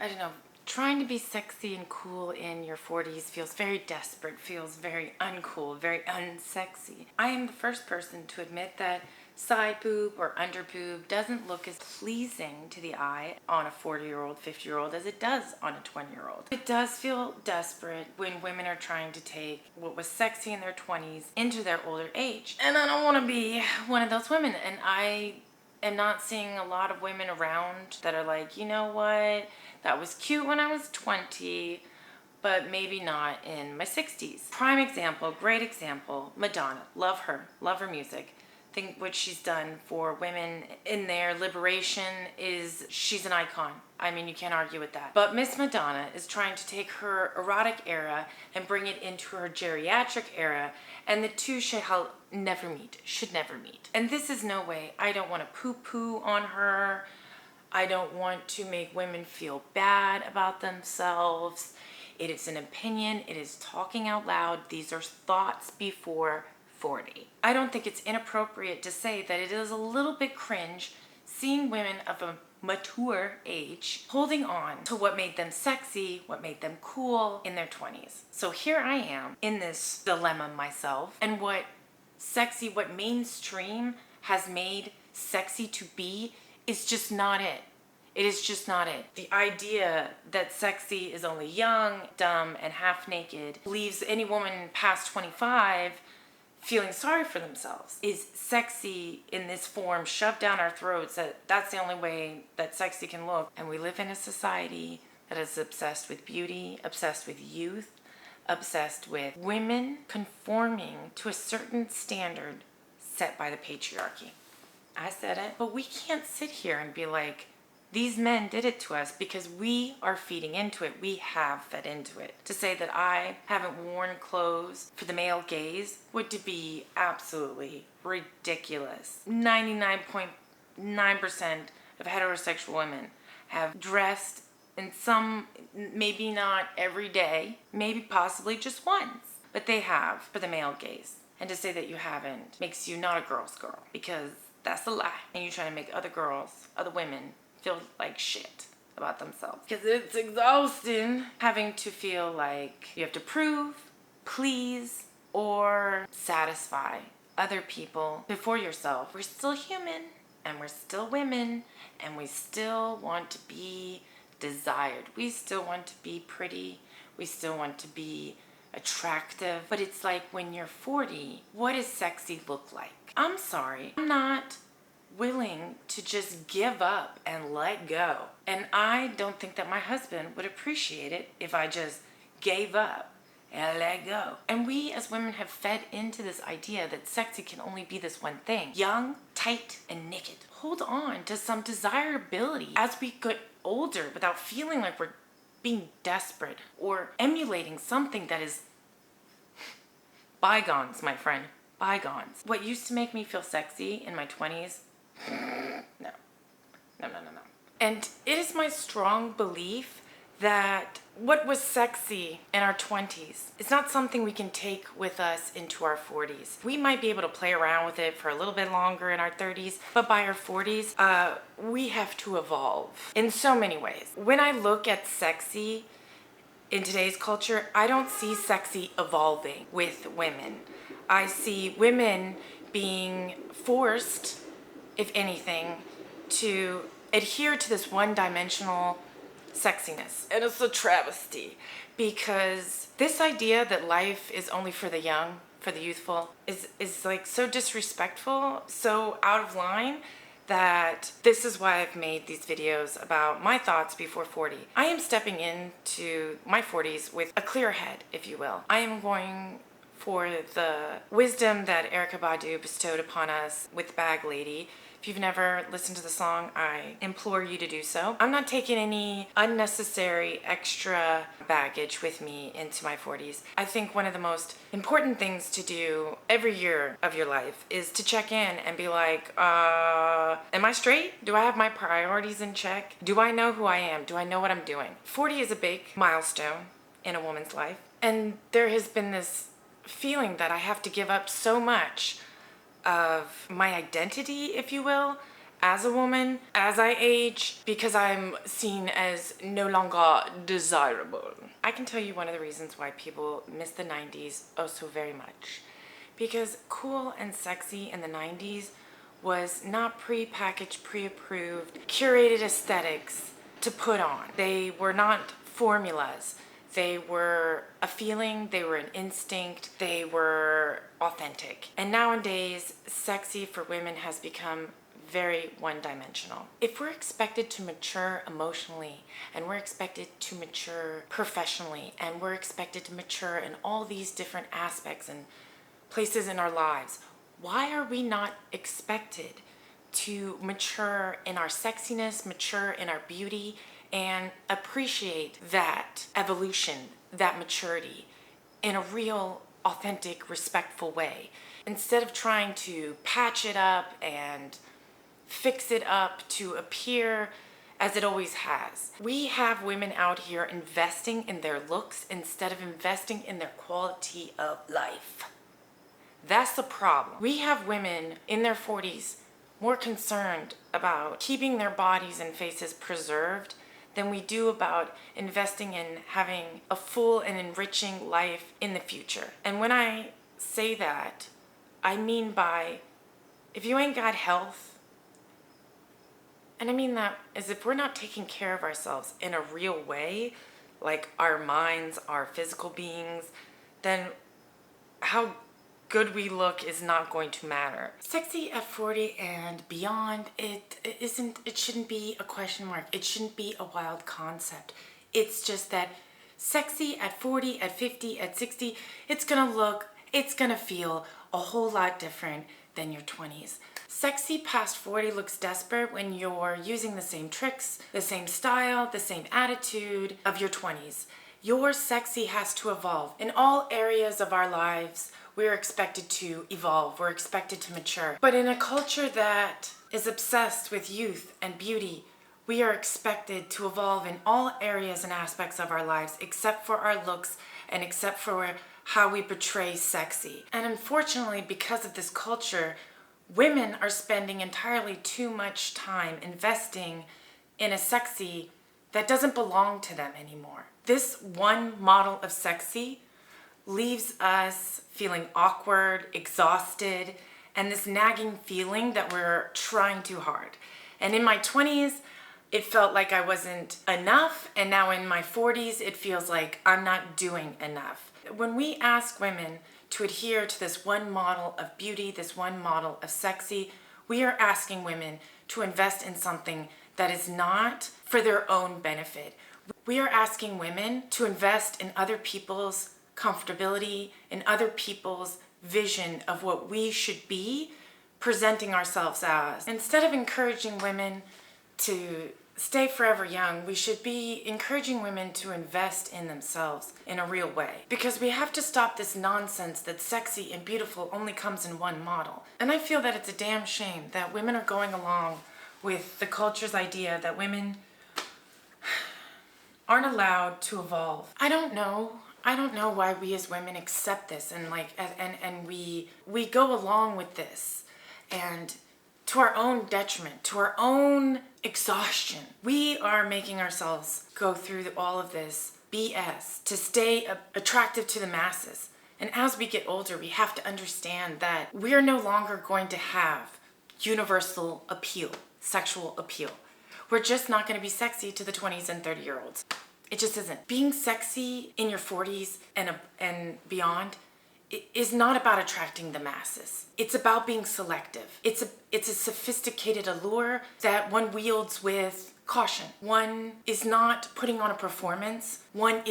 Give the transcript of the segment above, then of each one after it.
I don't know, trying to be sexy and cool in your 40s feels very desperate, feels very uncool, very unsexy. I am the first person to admit that side boob or under boob doesn't look as pleasing to the eye on a 40-year-old, 50-year-old as it does on a 20-year-old. It does feel desperate when women are trying to take what was sexy in their 20s into their older age. And I don't want to be one of those women. And I am not seeing a lot of women around that are like, you know what, that was cute when I was 20, but maybe not in my 60s. Prime example, great example, Madonna. Love her music. Think what she's done for women in their liberation is, she's an icon. I mean, you can't argue with that. But Miss Madonna is trying to take her erotic era and bring it into her geriatric era, and the two should never meet. And this is no way. I don't want to poo-poo on her. I don't want to make women feel bad about themselves. It is an opinion. It is talking out loud. These are thoughts before 40. I don't think it's inappropriate to say that it is a little bit cringe seeing women of a mature age holding on to what made them sexy, what made them cool in their 20s. So here I am in this dilemma myself, and what mainstream has made sexy to be is just not it. It is just not it. The idea that sexy is only young, dumb, and half naked leaves any woman past 25 feeling sorry for themselves. Is sexy in this form shoved down our throats that's the only way that sexy can look? And we live in a society that is obsessed with beauty, obsessed with youth, obsessed with women conforming to a certain standard set by the patriarchy. I said it, but we can't sit here and be like, these men did it to us, because we are feeding into it. We have fed into it. To say that I haven't worn clothes for the male gaze would be absolutely ridiculous. 99.9% of heterosexual women have dressed in some, maybe not every day, maybe possibly just once, but they have for the male gaze. And to say that you haven't makes you not a girl's girl, because that's a lie. And you're trying to make other girls, other women, feel like shit about themselves. Because it's exhausting having to feel like you have to prove, please, or satisfy other people before yourself. We're still human, and we're still women, and we still want to be desired. We still want to be pretty. We still want to be attractive. But it's like, when you're 40, what does sexy look like? I'm sorry, I'm not willing to just give up and let go. And I don't think that my husband would appreciate it if I just gave up and let go. And we as women have fed into this idea that sexy can only be this one thing: young, tight, and naked. Hold on to some desirability as we get older without feeling like we're being desperate or emulating something that is bygones, my friend. Bygones. What used to make me feel sexy in my 20s, no. And it is my strong belief that what was sexy in our 20s is not something we can take with us into our 40s. We might be able to play around with it for a little bit longer in our 30s, but by our 40s, we have to evolve in so many ways. When I look at sexy in today's culture, I don't see sexy evolving with women. I see women being forced, if anything, to adhere to this one-dimensional sexiness. And it's a travesty, because this idea that life is only for the young, for the youthful, is like so disrespectful, so out of line, that this is why I've made these videos about my thoughts before 40. I am stepping into my 40s with a clear head, if you will. I am going for the wisdom that Erykah Badu bestowed upon us with Bag Lady. If you've never listened to the song, I implore you to do so. I'm not taking any unnecessary extra baggage with me into my 40s. I think one of the most important things to do every year of your life is to check in and be like, am I straight? Do I have my priorities in check? Do I know who I am? Do I know what I'm doing? 40 is a big milestone in a woman's life. And there has been this feeling that I have to give up so much of my identity, if you will, as a woman, as I age, because I'm seen as no longer desirable. I can tell you one of the reasons why people miss the 90s oh so very much. Because cool and sexy in the 90s was not pre-packaged, pre-approved, curated aesthetics to put on. They were not formulas. They were a feeling, they were an instinct, they were authentic. And nowadays, sexy for women has become very one-dimensional. If we're expected to mature emotionally, and we're expected to mature professionally, and we're expected to mature in all these different aspects and places in our lives, why are we not expected to mature in our sexiness, mature in our beauty, and appreciate that evolution, that maturity in a real, authentic, respectful way, instead of trying to patch it up and fix it up to appear as it always has? We have women out here investing in their looks instead of investing in their quality of life. That's the problem. We have women in their 40s more concerned about keeping their bodies and faces preserved than we do about investing in having a full and enriching life in the future. And when I say that, I mean by, if you ain't got health, and I mean that as if we're not taking care of ourselves in a real way, like our minds, our physical beings, then how good we look is not going to matter. Sexy at 40 and beyond, it shouldn't be a question mark. It shouldn't be a wild concept. It's just that sexy at 40, at 50, at 60, it's gonna feel a whole lot different than your 20s. Sexy past 40 looks desperate when you're using the same tricks, the same style, the same attitude of your 20s. Your sexy has to evolve. In all areas of our lives, we're expected to evolve, we're expected to mature. But in a culture that is obsessed with youth and beauty, we are expected to evolve in all areas and aspects of our lives, except for our looks and except for how we portray sexy. And unfortunately, because of this culture, women are spending entirely too much time investing in a sexy that doesn't belong to them anymore. This one model of sexy leaves us feeling awkward, exhausted, and this nagging feeling that we're trying too hard. And in my 20s, it felt like I wasn't enough, and now in my 40s, it feels like I'm not doing enough. When we ask women to adhere to this one model of beauty, this one model of sexy, we are asking women to invest in something that is not for their own benefit. We are asking women to invest in other people's comfortability, in other people's vision of what we should be presenting ourselves as. Instead of encouraging women to stay forever young, we should be encouraging women to invest in themselves in a real way. Because we have to stop this nonsense that sexy and beautiful only comes in one model. And I feel that it's a damn shame that women are going along with the culture's idea that women aren't allowed to evolve. I don't know why we as women accept this and we go along with this, and to our own detriment, to our own exhaustion. We are making ourselves go through all of this BS to stay attractive to the masses. And as we get older, we have to understand that we are no longer going to have universal appeal, sexual appeal. We're just not going to be sexy to the 20s and 30-year-olds. It just isn't. Being sexy in your 40s and beyond is not about attracting the masses. It's about being selective. It's a sophisticated allure that one wields with caution. One is not putting on a performance. One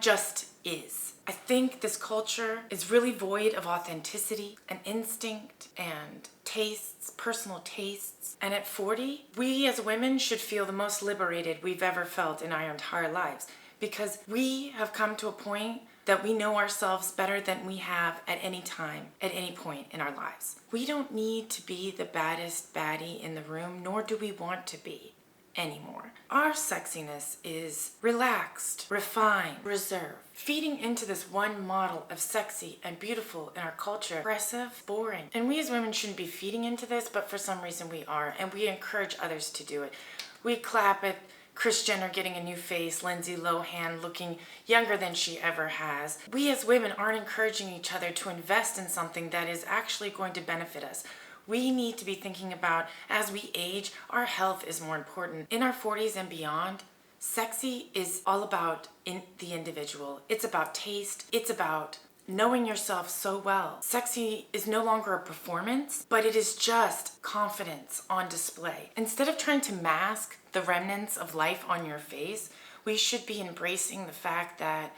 just is. I think this culture is really void of authenticity and instinct and tastes, personal tastes. And at 40, we as women should feel the most liberated we've ever felt in our entire lives, because we have come to a point that we know ourselves better than we have at any time, at any point in our lives. We don't need to be the baddest baddie in the room, nor do we want to be. anymore. Our sexiness is relaxed, refined, reserved. Feeding into this one model of sexy and beautiful in our culture, aggressive, boring. And we as women shouldn't be feeding into this, but for some reason we are, and we encourage others to do it. We clap at Kris Jenner getting a new face, Lindsay Lohan looking younger than she ever has. We as women aren't encouraging each other to invest in something that is actually going to benefit us. We need to be thinking about, as we age, our health is more important. In our 40s and beyond, sexy is all about the individual. It's about taste. It's about knowing yourself so well. Sexy is no longer a performance, but it is just confidence on display. Instead of trying to mask the remnants of life on your face, we should be embracing the fact that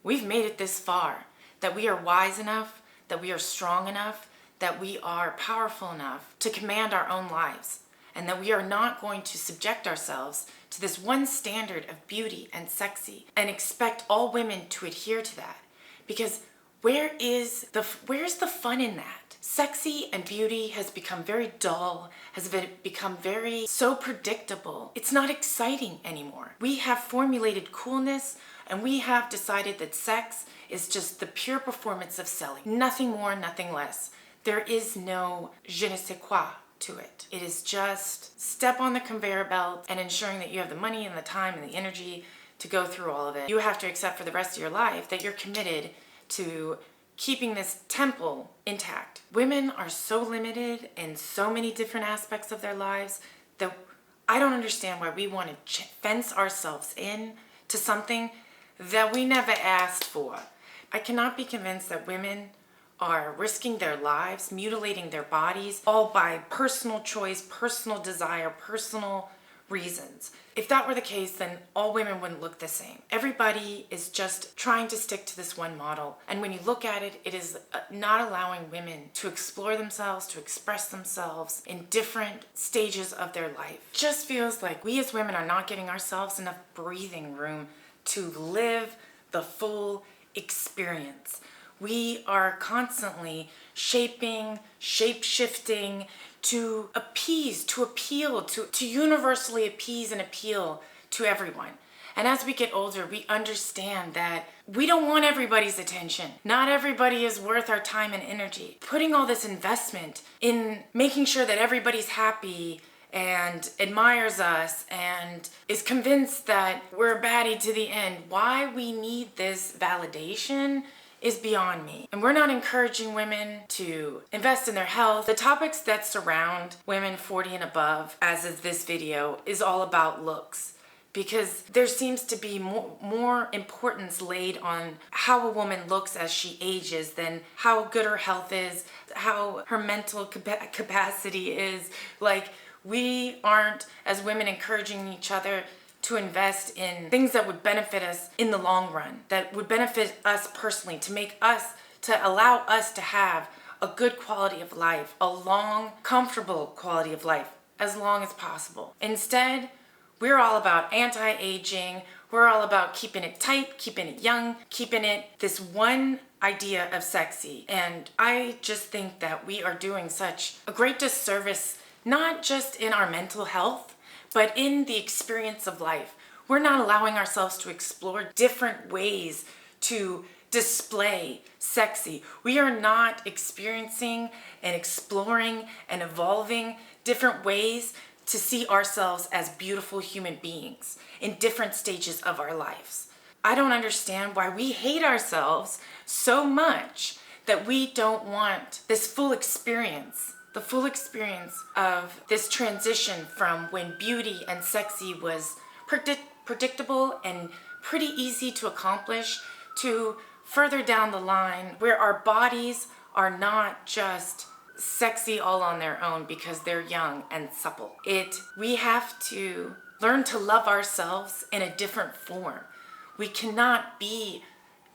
we've made it this far, that we are wise enough, that we are strong enough, that we are powerful enough to command our own lives, and that we are not going to subject ourselves to this one standard of beauty and sexy and expect all women to adhere to that. Because where's the fun in that? Sexy and beauty has become very dull, has become so predictable. It's not exciting anymore. We have formulated coolness, and we have decided that sex is just the pure performance of selling. Nothing more, nothing less. There is no je ne sais quoi to it. It is just step on the conveyor belt and ensuring that you have the money and the time and the energy to go through all of it. You have to accept for the rest of your life that you're committed to keeping this temple intact. Women are so limited in so many different aspects of their lives that I don't understand why we want to fence ourselves in to something that we never asked for. I cannot be convinced that women are risking their lives, mutilating their bodies, all by personal choice, personal desire, personal reasons. If that were the case, then all women wouldn't look the same. Everybody is just trying to stick to this one model. And when you look at it, it is not allowing women to explore themselves, to express themselves in different stages of their life. It just feels like we as women are not giving ourselves enough breathing room to live the full experience. We are constantly shaping, shape-shifting to appease, to appeal, to universally appease and appeal to everyone. And as we get older, we understand that we don't want everybody's attention. Not everybody is worth our time and energy. Putting all this investment in making sure that everybody's happy and admires us and is convinced that we're a baddie to the end. Why we need this validation is beyond me. And we're not encouraging women to invest in their health. The topics that surround women 40 and above, as is this video, is all about looks. Because there seems to be more importance laid on how a woman looks as she ages than how good her health is, how her mental capacity is. Like, we aren't, as women, encouraging each other to invest in things that would benefit us in the long run, that would benefit us personally, to allow us to have a good quality of life, a long, comfortable quality of life, as long as possible. Instead, we're all about anti-aging. We're all about keeping it tight, keeping it young, keeping it this one idea of sexy. And I just think that we are doing such a great disservice, not just in our mental health, but in the experience of life. We're not allowing ourselves to explore different ways to display sexy. We are not experiencing and exploring and evolving different ways to see ourselves as beautiful human beings in different stages of our lives. I don't understand why we hate ourselves so much that we don't want this full experience. The full experience of this transition from when beauty and sexy was predictable and pretty easy to accomplish to further down the line where our bodies are not just sexy all on their own because they're young and supple. We have to learn to love ourselves in a different form. We cannot be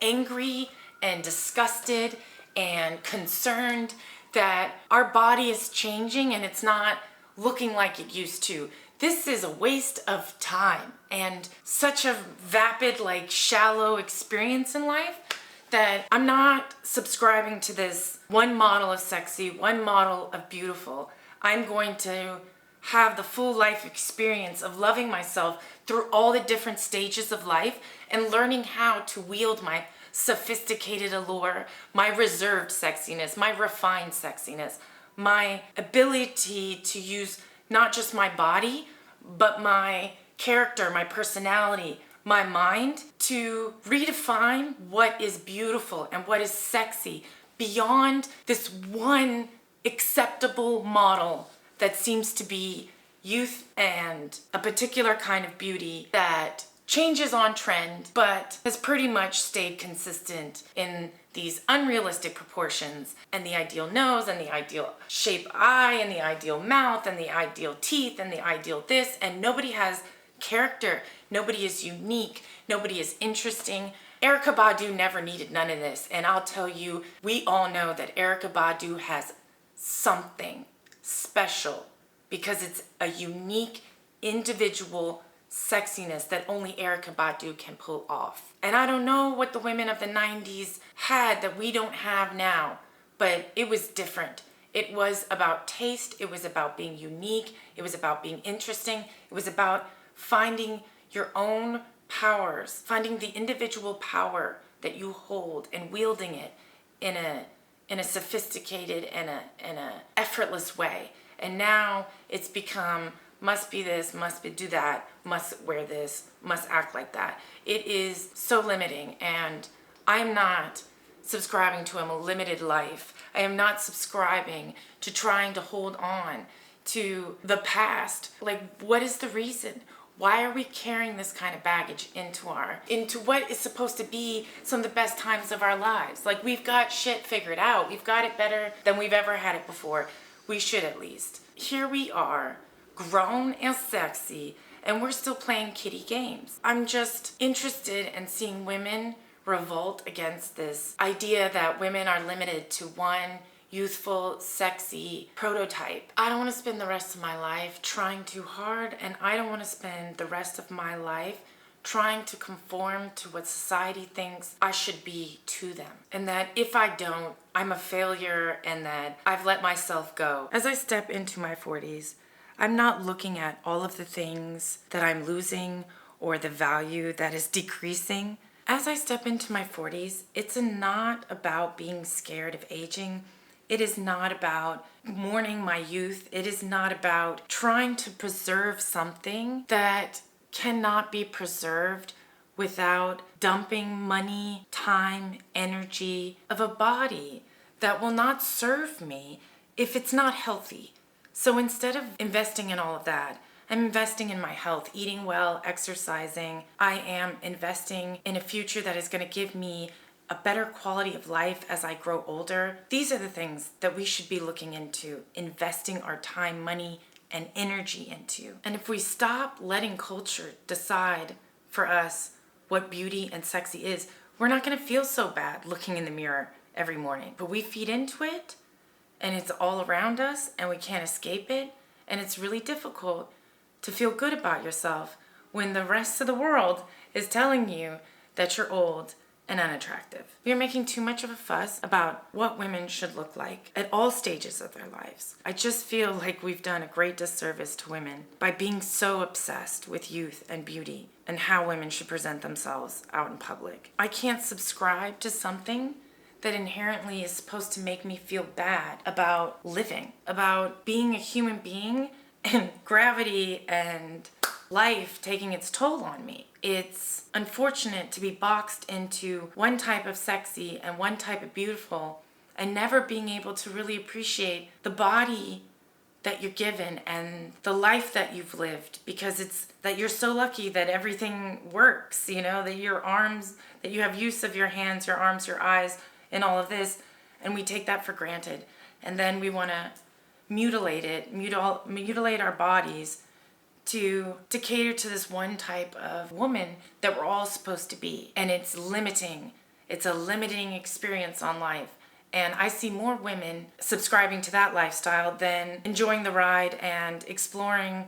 angry and disgusted and concerned that our body is changing and it's not looking like it used to. This is a waste of time and such a vapid, shallow experience in life that I'm not subscribing to this one model of sexy, one model of beautiful. I'm going to have the full life experience of loving myself through all the different stages of life and learning how to wield my sophisticated allure, my reserved sexiness, my refined sexiness, my ability to use not just my body, but my character, my personality, my mind to redefine what is beautiful and what is sexy beyond this one acceptable model that seems to be youth and a particular kind of beauty that changes on trend but has pretty much stayed consistent in these unrealistic proportions, and the ideal nose and the ideal shape eye and the ideal mouth and the ideal teeth and the ideal this, and nobody has character, nobody is unique, nobody is interesting. Erykah Badu never needed none of this, and I'll tell you, we all know that Erykah Badu has something special because it's a unique individual sexiness that only Erykah Badu can pull off. And I don't know what the women of the 90s had that we don't have now, but it was different. It was about taste, it was about being unique, it was about being interesting, it was about finding your own powers, finding the individual power that you hold and wielding it in a sophisticated and a effortless way. And now it's become must be this, must be do that, must wear this, must act like that. It is so limiting, and I'm not subscribing to a limited life. I am not subscribing to trying to hold on to the past. Like, what is the reason? Why are we carrying this kind of baggage into what is supposed to be some of the best times of our lives? Like, we've got shit figured out. We've got it better than we've ever had it before. We should, at least. Here we are, grown and sexy, and we're still playing kiddie games. I'm just interested in seeing women revolt against this idea that women are limited to one youthful, sexy prototype. I don't want to spend the rest of my life trying too hard, and I don't want to spend the rest of my life trying to conform to what society thinks I should be to them. And that if I don't, I'm a failure and that I've let myself go. As I step into my 40s, I'm not looking at all of the things that I'm losing or the value that is decreasing. As I step into my 40s, it's not about being scared of aging. It is not about mourning my youth. It is not about trying to preserve something that cannot be preserved without dumping money, time, energy of a body that will not serve me if it's not healthy. So instead of investing in all of that, I'm investing in my health, eating well, exercising. I am investing in a future that is going to give me a better quality of life as I grow older. These are the things that we should be looking into, investing our time, money, and energy into. And if we stop letting culture decide for us what beauty and sexy is, we're not going to feel so bad looking in the mirror every morning. But we feed into it, and it's all around us, and we can't escape it. And it's really difficult to feel good about yourself when the rest of the world is telling you that you're old and unattractive. We are making too much of a fuss about what women should look like at all stages of their lives. I just feel like we've done a great disservice to women by being so obsessed with youth and beauty and how women should present themselves out in public. I can't subscribe to something that inherently is supposed to make me feel bad about living, about being a human being and gravity and life taking its toll on me. It's unfortunate to be boxed into one type of sexy and one type of beautiful and never being able to really appreciate the body that you're given and the life that you've lived, because it's that you're so lucky that everything works, that your arms, that you have use of your hands, your arms, your eyes, and all of this, and we take that for granted. And then we want to mutilate our bodies to cater to this one type of woman that we're all supposed to be. And it's limiting. It's a limiting experience on life. And I see more women subscribing to that lifestyle than enjoying the ride and exploring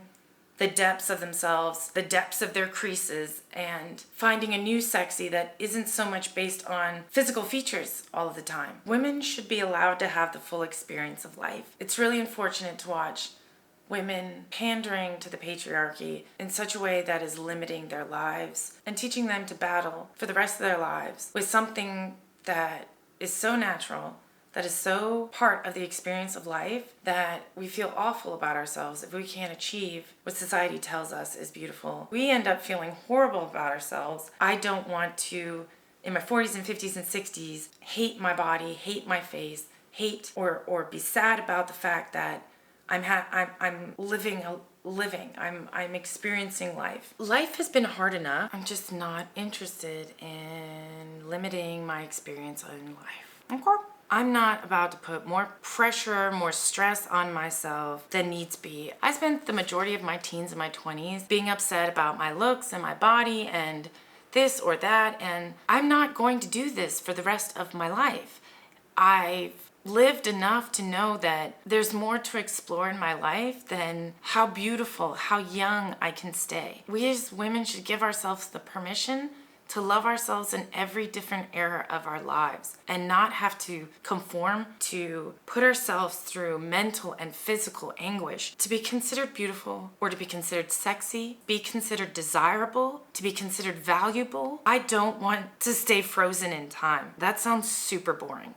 the depths of themselves, the depths of their creases, and finding a new sexy that isn't so much based on physical features all of the time. Women should be allowed to have the full experience of life. It's really unfortunate to watch women pandering to the patriarchy in such a way that is limiting their lives and teaching them to battle for the rest of their lives with something that is so natural, that is so part of the experience of life, that we feel awful about ourselves if we can't achieve what society tells us is beautiful. We end up feeling horrible about ourselves. I don't want to, in my 40s and 50s and 60s, hate my body, hate my face, hate or be sad about the fact that I'm living. I'm experiencing life. Life has been hard enough. I'm just not interested in limiting my experience in life. Okay? I'm not about to put more pressure, more stress on myself than needs be. I spent the majority of my teens and my 20s being upset about my looks and my body and this or that, and I'm not going to do this for the rest of my life. I've lived enough to know that there's more to explore in my life than how beautiful, how young I can stay. We as women should give ourselves the permission to love ourselves in every different era of our lives and not have to conform, to put ourselves through mental and physical anguish to be considered beautiful or to be considered sexy, be considered desirable, to be considered valuable. I don't want to stay frozen in time. That sounds super boring.